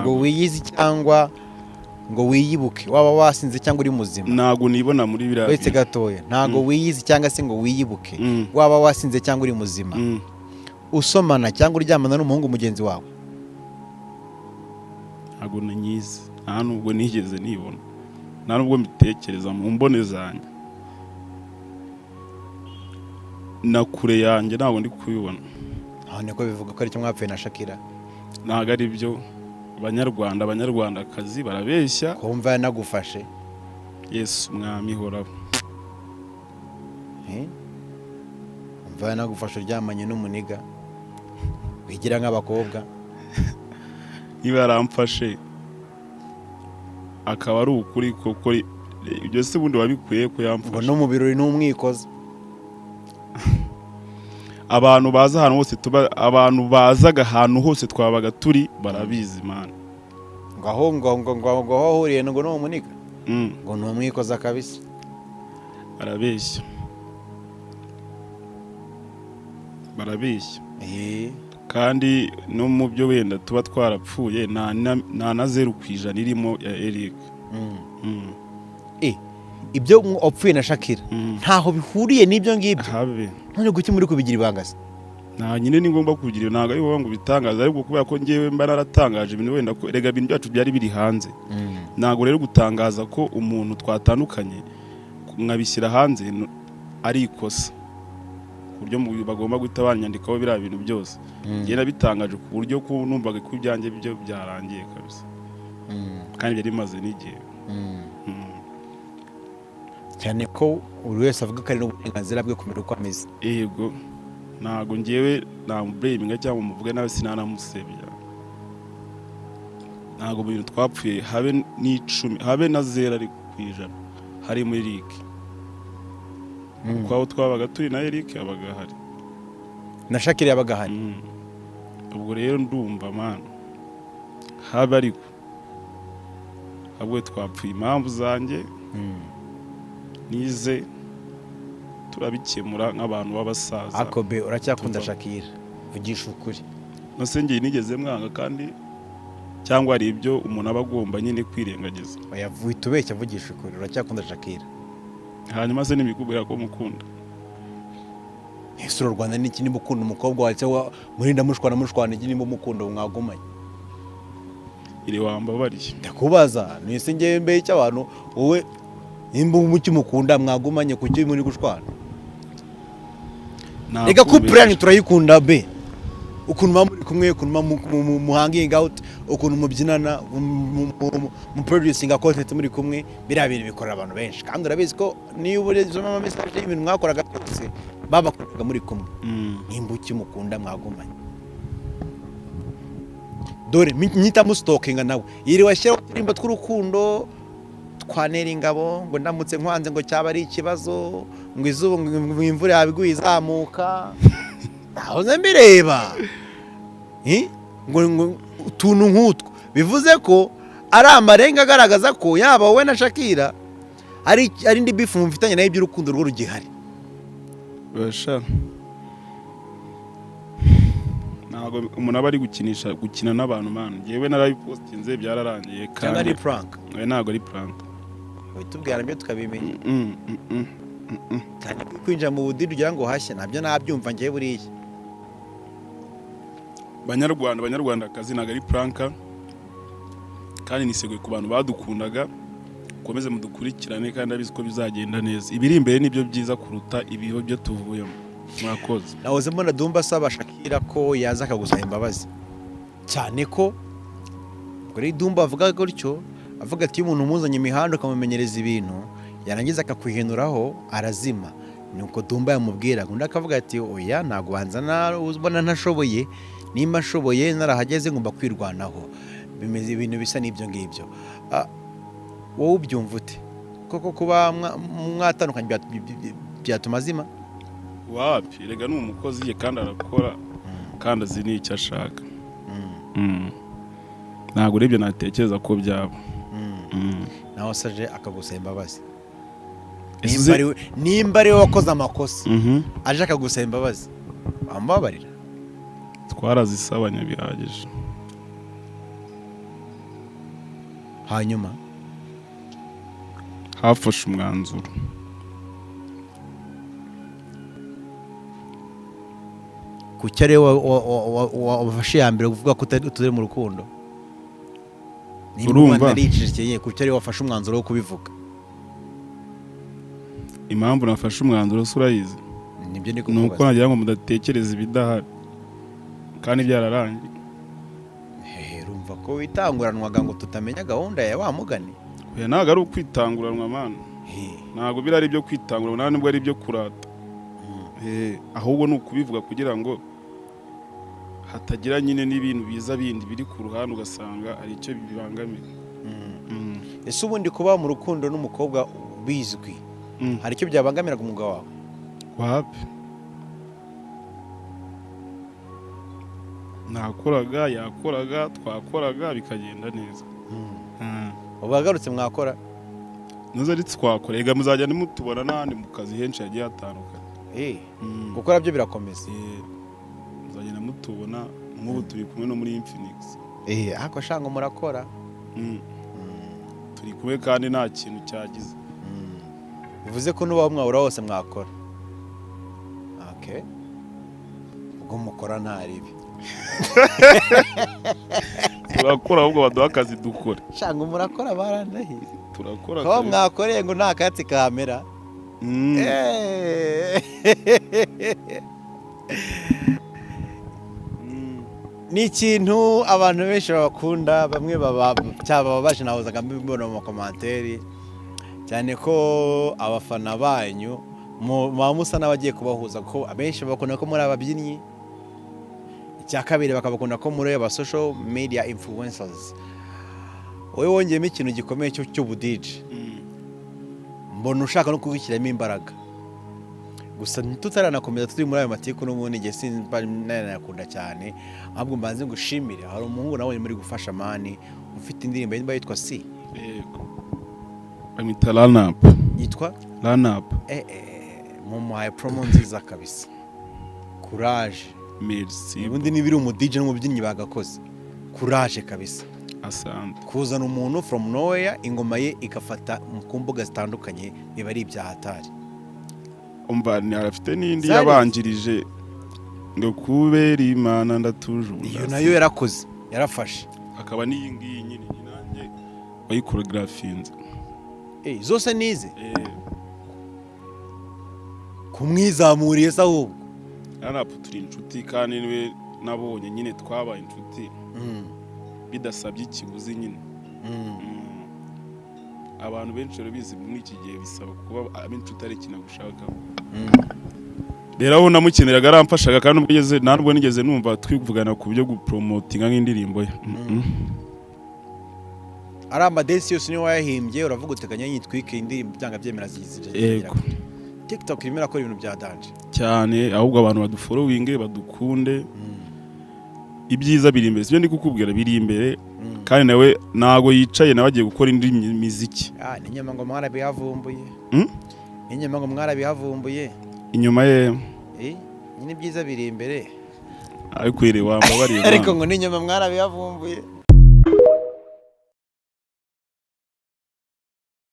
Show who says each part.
Speaker 1: ntago wiyizi cyangwa ngo wiyibuke waba wasinze cyangwa uri muzima
Speaker 2: ntago nibona muri biriya
Speaker 1: wese gatoya ntago wiyizi cyangwa se ngo wiyibuke waba wasinze cyangwa uri muzima usomana cyangwa uryamana n'umuhungu mugenzi wawe
Speaker 2: ntago nanyizi nta nubwo nigeze nibona nta nubwo mbitekereza mu mbone zanjye na kure yanjye ntabwo ndi kubibona
Speaker 1: none ko bivuga ko ari cyo mwapfuye na Shakira
Speaker 2: ntago ari byo abanyarwandakazi barabeshya
Speaker 1: kumva yanagufashe
Speaker 2: Yesu mwami horaho
Speaker 1: umva yanagufashe uryamanye n'umuniga wigira nk'abakobwa
Speaker 2: niba yaramfashe akaba ari ukuri koko ibyo se bundi wabikuye ko yamfashe
Speaker 1: ngo no mu birori n'umwikoza
Speaker 2: abantu baza ahantu hose abantu bazaga ahantu hose twabaga turi barabizi man
Speaker 1: ngo hahuriye ngo no muniga ngo no mwikoza kabisa
Speaker 2: barabeshya kandi no mu byo wenda tuba twarapfuye nta na 0% irimo ya Eric
Speaker 1: ibyo opfuye na Shakira ntaho bihuriye n'ibyo ngibyo
Speaker 2: habe
Speaker 1: none guki muri kubigira ibangasa
Speaker 2: nta nyine ni ngomba kugira ntago ari wowe ngo bitangaza ariko kubera ko ngewe mba naratangaje ibintu wenda ko rega ibintu byacu byari biri hanze ntago rero gutangaza ko umuntu twatandukanye mwabishyira hanze ari ikosa buryo bagomba guhita banyandikaho biriya bintu byose ngiye nabitangaje ku buryo ko numvaga ko ibyanjye byo byarangiye kabisa kandi byari bimaze n'igihe
Speaker 1: cyane ko buri wese avuga ko ari n'uburenganzira bwe kumenya uko ameze
Speaker 2: yego ntago ngewe namubraminga cyangwa muvuge nawe sinanamusebya ntago bintu twapfuye habe n'icumi habe na 0 ari kwijana hari muri Eric kwaho twabaga turi na Eric abaga hari
Speaker 1: na Shakira yabaga hari
Speaker 2: ubwo rero ndumva man habe ariko habwe twapfuye impamvu zanjye nize turabikemura nk'abantu b'abasaza
Speaker 1: akobe uracyakunda Shakira vugisha ukuri
Speaker 2: nasengeye nigeze mwanga kandi cyangwa ari ibyo umuntu aba agomba nyine kwirengagiza
Speaker 1: yavuye tubeshya vugisha ukuri uracyakunda Shakira
Speaker 2: hanyuma se nimikubwira ko mukunda
Speaker 1: Yesu Rwanda n'iki nimba ukunda umukobwa wawe cyangwa murinda mushwana iki nimba umukunda mwagumanye
Speaker 2: iri wambabariye
Speaker 1: ndakubaza nise ngiye mbe cy'abantu wowe nimba umuki mukunda mwagumanye kuki muri gushwana Ega couple turayikunda be ukuntu muri kumwe ukuntu mu hanging out ukuntu mubyinana mu producing content muri kumwe bira bintu bikora abantu benshi kandi urabizi ko niyo uburezi no message y'ibintu mwakoraga byose babakoraga muri kumwe nimba uki mukunda mwagumanye dore nyita mu stalking nawe yiri washyira uturimba tw'urukundo twanera ingabo ngo ndamutse nkwanze ngo cyaba ari ikibazo ngo izuba ngo imvura yabiguye izamuka aho mbireba ngo utuntu nk'utwo bivuze ko ari amarenga agaragaza ko yaba wowe na Shakira ari indi bifu mufitanye nayo by'urukundo rwo rugihari
Speaker 2: basha ntago umuntu aba ari gukina n'abantu man yewe narabipostinze byararangiye
Speaker 1: kandi ari prank
Speaker 2: ntago ari prank
Speaker 1: bitubwira byo tukabimenya kandi kwinjira mu budidi ugira ngo hashye nabyo nabyumva ngiye buriye banyarwandakazi ntago ari prank kandi niseguye ku bantu badukundaga komeze mudukurikirane kandi abizi ko bizagenda neza ibiri imbere nibyo byiza kuruta ibiho byo tuvuyemo mwakoze nahoze mbona Dumba asaba Shakira ko yaza akagusaba imbabazi cyane ko kuri Dumba avuga gutyo avuga ati umuntu umuzanye imihanda ukamumenyereza ibintu yarangiza akakwihenuraho arazima nuko Dumba yamubwira undi akavuga ati oya ntago banza ubona ntashoboye nimba ashoboye narahageze ngomba kwirwanaho bimeze ibintu bisa n'ibyo ngibyo wowe ubyumva ute koko kuba mwatandukanye byatuma azima
Speaker 2: wapi rega ni umukozi ye kandi arakora kandi azi n'icyo ashaka ntabwo urebye natekereza ko byaba
Speaker 1: naho saje akagusaba imbabazi nimba ari we wakoze amakosa aje akagusaba imbabazi wamubabarira
Speaker 2: twarazisabanya bihagije
Speaker 3: hanyuma
Speaker 2: hafashe umwanzuro
Speaker 3: kuki ari wafashe ya mbere kuvuga ko utari mu rukundo
Speaker 2: urumva
Speaker 3: naricishije kuki ari wafashe umwanzuro wo kubivuga
Speaker 2: impamvu nafashe umwanzuro se urayizi
Speaker 3: nibyo ndi
Speaker 2: kukubaza nuko nagira ngo mudatekereza ibidahari kandi byararangiye
Speaker 3: urumva ko witanguranwaga ngo tutamenya gahunda ya wa mugani
Speaker 2: oya ntabwo ari ukwitanguranwa mana ntabwo biri ari ibyo kwitanguranwa ntabwo ari ibyo kurata ahubwo ni ukubivuga kugira ngo hatagira nyine n'ibintu biza bindi biri ku ruhande ugasanga ari icyo bibangamira
Speaker 3: ese ubundi kuba mu rukundo n'umukobwa bizwi hari icyo byabangamiraga umugabo wawe
Speaker 2: wapi nakoraga yakoraga twakoraga bikagenda neza
Speaker 3: ubu wagarutse mwakora
Speaker 2: nuza ari twakora ega muzajya nimutubona n'ahandi mu kazi henshi yagiye hatandukanye
Speaker 3: gukora byo birakomeza
Speaker 2: muzagenda mutubona nk'ubu turi kumwe no muri Infinix
Speaker 3: ariko shanga murakora
Speaker 2: turi kumwe kandi nta kintu cyagize
Speaker 3: bivuze ko n'ubaho mwahura hose mwakora ubwo mukora nta ribi
Speaker 2: turakora ahubwo baduha akazi dukora
Speaker 3: shanga murakora barandahiye
Speaker 2: turakora
Speaker 3: ko mwakoreye ngo nta katsi kamera ni ikintu abantu benshi babakunda bamwe baba baje nahozaga mbibona mu makomanteri cyane ko abafana banyu muba musa n'abagiye kubahuza ko abenshi bakunda ko muri ababyinnyi icya kabiri bakabakunda ko muri aba social media influencers wowe wongeyemo ikintu gikomeye cy'ubudije mbona ushaka no kubishyiramo imbaraga gusa tutaranakomeza turi muri ayo matiku n'ubundi igihe simba nanayakunda cyane ahubwo mbanze ngushimire hari umuhungu nawe muri gufasha mani ufite indirimbo yitwa si
Speaker 2: bamwita Run-Up
Speaker 3: yitwa
Speaker 2: Run-Up
Speaker 3: mumuhaye promo nziza kabisa courage
Speaker 2: merci
Speaker 3: ubundi nibiri umudije n'umubyinnyi bagakoze courage kabisa
Speaker 2: asante
Speaker 3: kuzana umuntu from nowhere ingoma ye ikafata ku mbuga zitandukanye biba ari ibyahatari
Speaker 2: umva ni arafite n'indi yabanjirije ngo kubera imana ndatuje
Speaker 3: iyo nayo yarakoze yarafashe
Speaker 2: akaba n'iyi ngiyi nyine nanjye bayikoreografinze
Speaker 3: zose nize kumwizamuriye se ahubwo
Speaker 2: Run-Up turi inshuti kandi niwe nabonye nyine twabaye inshuti bidasabye ikiguzi nyine abantu benshi rero bizi muri iki gihe bisaba kuba inshuti ari ikintu gushaka rero aho namukeneraga aramfashaga kandi nubwo nigeze numva twivugana ku byo gupromotinga nk'indirimbo ye
Speaker 3: ari amadesi yose niyo wayahimbye uravuga uteganya yitwike indirimbo byanga byemera
Speaker 2: yego
Speaker 3: TikTok irimo irakora ibintu bya danje
Speaker 2: cyane ahubwo abantu badufollowinge badukunde ibyiza biri imbere sibyo ndi kukubwira biri imbere kandi nawe nago yicaye nawe agiye gukora indi miziki
Speaker 3: n'inyama ngo mwarabihavumbuye n'inyama ngo mwarabihavumbuye
Speaker 2: inyuma ye
Speaker 3: ni byiza biri imbere
Speaker 2: ariko ire wambabariye
Speaker 3: ariko ngo n'inyama mwarabihavumbuye